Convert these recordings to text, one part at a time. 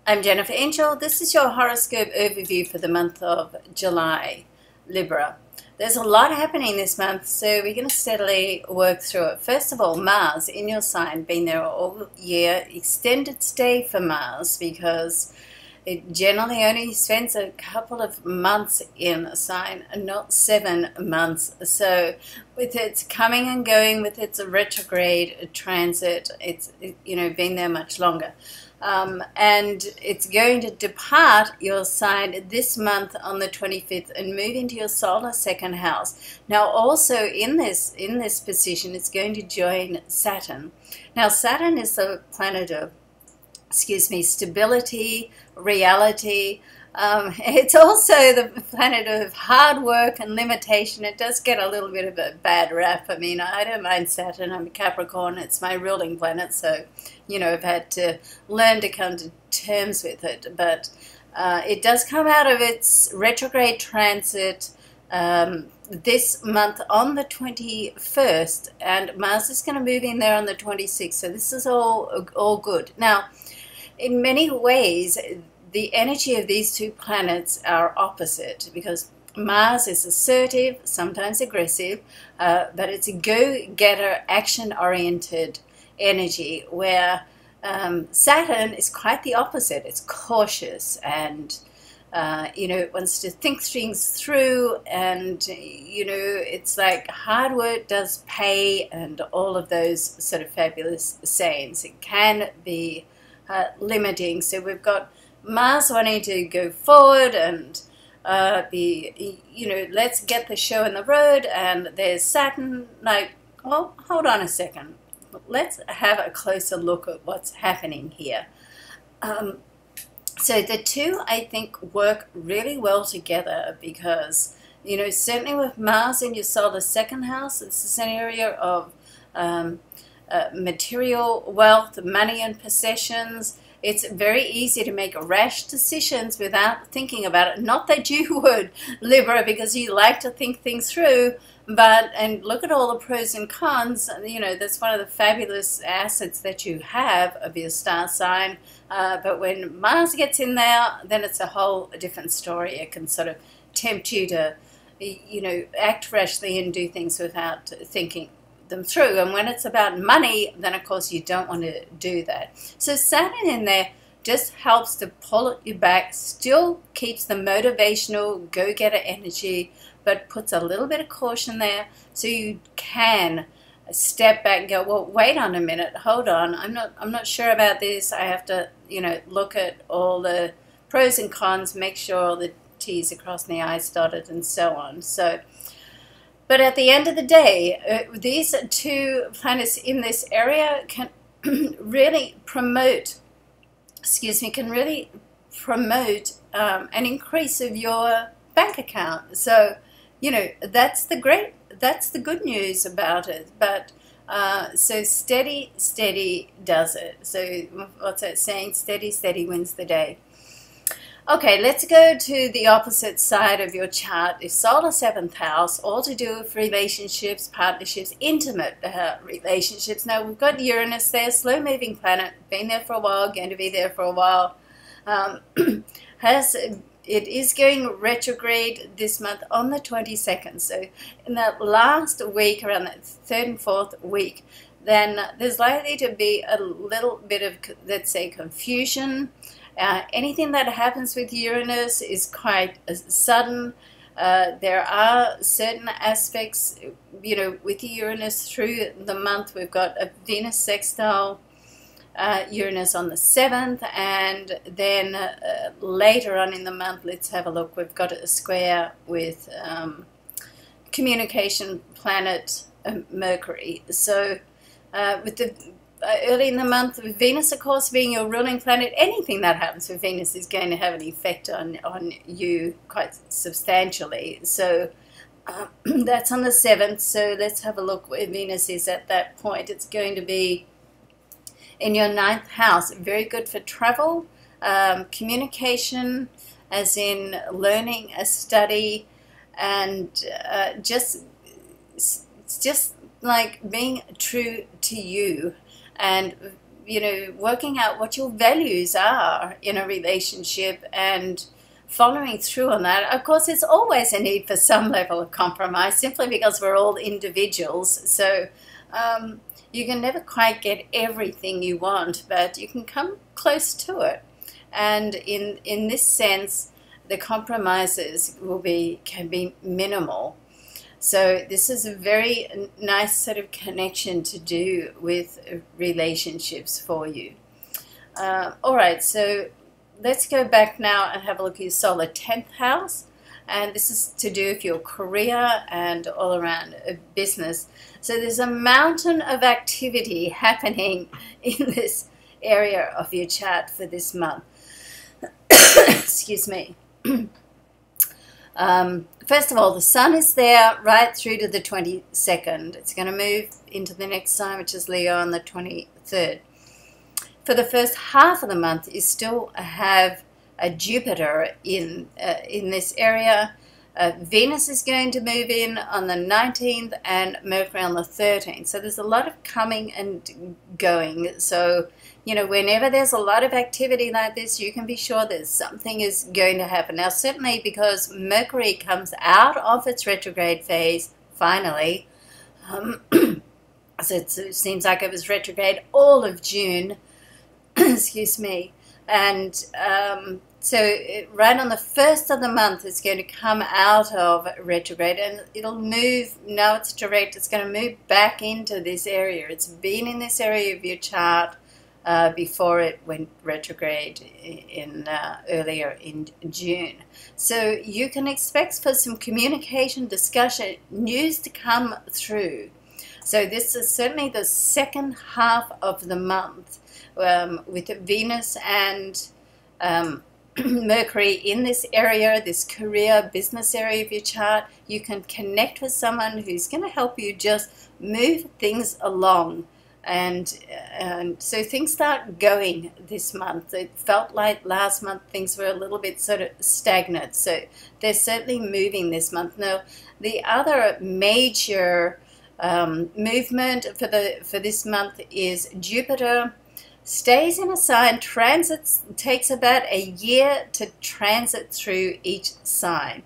I'm Jennifer Angel. This is your horoscope overview for the month of July, Libra. There's a lot happening this month, so we're going to steadily work through it. First of all, Mars in your sign, been there all year. Extended stay for Mars because it generally only spends a couple of months in a sign and not 7 months. So with its coming and going, with its retrograde transit, it's been there much longer. And it's going to depart your sign this month on the 25th and move into your solar second house. Now also in this position, it's going to join Saturn. Now Saturn is the planet of stability, reality. It's also the planet of hard work and limitation. It does get a little bit of a bad rap. I mean, I don't mind Saturn. I'm a Capricorn. It's my ruling planet, so, I've had to learn to come to terms with it. But it does come out of its retrograde transit this month on the 21st, and Mars is going to move in there on the 26th. So this is all good. Now, in many ways, the energy of these two planets are opposite because Mars is assertive, sometimes aggressive, but it's a go-getter, action-oriented energy, where Saturn is quite the opposite. It's cautious and it wants to think things through, and it's like hard work does pay, and all of those sort of fabulous sayings. It can be limiting. So we've got Mars wanting to go forward and let's get the show on the road, and there's Saturn like, well, hold on a second. Let's have a closer look at what's happening here. So the two, I think, work really well together because, certainly with Mars in your solar second house, this is an area of material wealth, money and possessions. It's very easy to make rash decisions without thinking about it. Not that you would, Libra, because you like to think things through, and look at all the pros and cons. That's one of the fabulous assets that you have of your star sign. But when Mars gets in there, then it's a whole different story. It can sort of tempt you to, act rashly and do things without thinking them through. And when it's about money, then of course you don't want to do that. So Saturn in there just helps to pull you back, still keeps the motivational go-getter energy, but puts a little bit of caution there so you can step back and go, well, wait on a minute, hold on, I'm not sure about this. I have to look at all the pros and cons, make sure all the T's are crossed and the I's dotted, and so on. But at the end of the day, these two planets in this area can really promote, an increase of your bank account. So, that's the good news about it. But so steady does it. So what's that saying? Steady wins the day. Okay, let's go to the opposite side of your chart, the solar 7th house, all to do with relationships, partnerships, intimate relationships. Now, we've got Uranus there, slow-moving planet, been there for a while, going to be there for a while. It is going retrograde this month on the 22nd. So in that last week, around that 3rd and 4th week, then there's likely to be a little bit of, let's say, confusion. Anything that happens with Uranus is quite sudden. There are certain aspects, with Uranus through the month. We've got a Venus sextile Uranus on the 7th, and then later on in the month, let's have a look, we've got a square with communication planet Mercury. So with the early in the month, with Venus, of course, being your ruling planet, anything that happens with Venus is going to have an effect on you quite substantially. So that's on the 7th. So let's have a look where Venus is at that point. It's going to be in your 9th house. Very good for travel, communication, as in learning, a study, and just like being true to you. And working out what your values are in a relationship and following through on that. Of course, there's always a need for some level of compromise simply because we're all individuals. So you can never quite get everything you want, but you can come close to it. And in this sense, the compromises can be minimal. So this is a very nice sort of connection to do with relationships for you. All right, so let's go back now and have a look at your solar 10th house. And this is to do with your career and all around business. So there's a mountain of activity happening in this area of your chart for this month. Excuse me. First of all, the sun is there right through to the 22nd. It's going to move into the next sign, which is Leo, on the 23rd. For the first half of the month, you still have a Jupiter in this area. Venus is going to move in on the 19th and Mercury on the 13th. So there's a lot of coming and going. So, whenever there's a lot of activity like this, you can be sure that something is going to happen. Now, certainly because Mercury comes out of its retrograde phase, finally. So it seems like it was retrograde all of June. Excuse me. And right on the 1st of the month, it's going to come out of retrograde, and it'll move. Now it's direct. It's going to move back into this area. It's been in this area of your chart before it went retrograde earlier in June. So you can expect for some communication, discussion, news to come through. So this is certainly the second half of the month with Venus and Mercury in this area, this career, business area of your chart. You can connect with someone who's going to help you just move things along. And so things start going this month. It felt like last month things were a little bit sort of stagnant. So they're certainly moving this month. Now, the other major movement for this month is Jupiter stays in a sign, takes about a year to transit through each sign.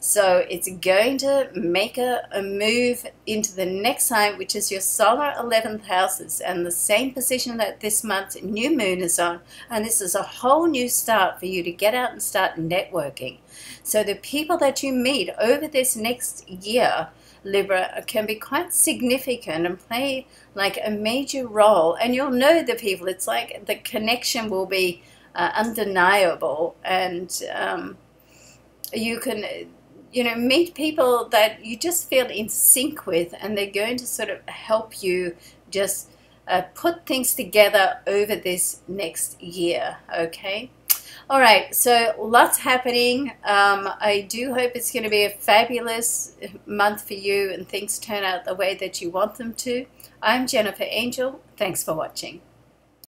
So it's going to make a move into the next sign, which is your solar 11th houses, and the same position that this month's new moon is on. And this is a whole new start for you to get out and start networking. So the people that you meet over this next year, Libra, can be quite significant and play like a major role. And you'll know the people. It's like the connection will be undeniable. And you can meet people that you just feel in sync with, and they're going to sort of help you just put things together over this next year, okay? All right, so lots happening. I do hope it's going to be a fabulous month for you and things turn out the way that you want them to. I'm Jennifer Angel. Thanks for watching.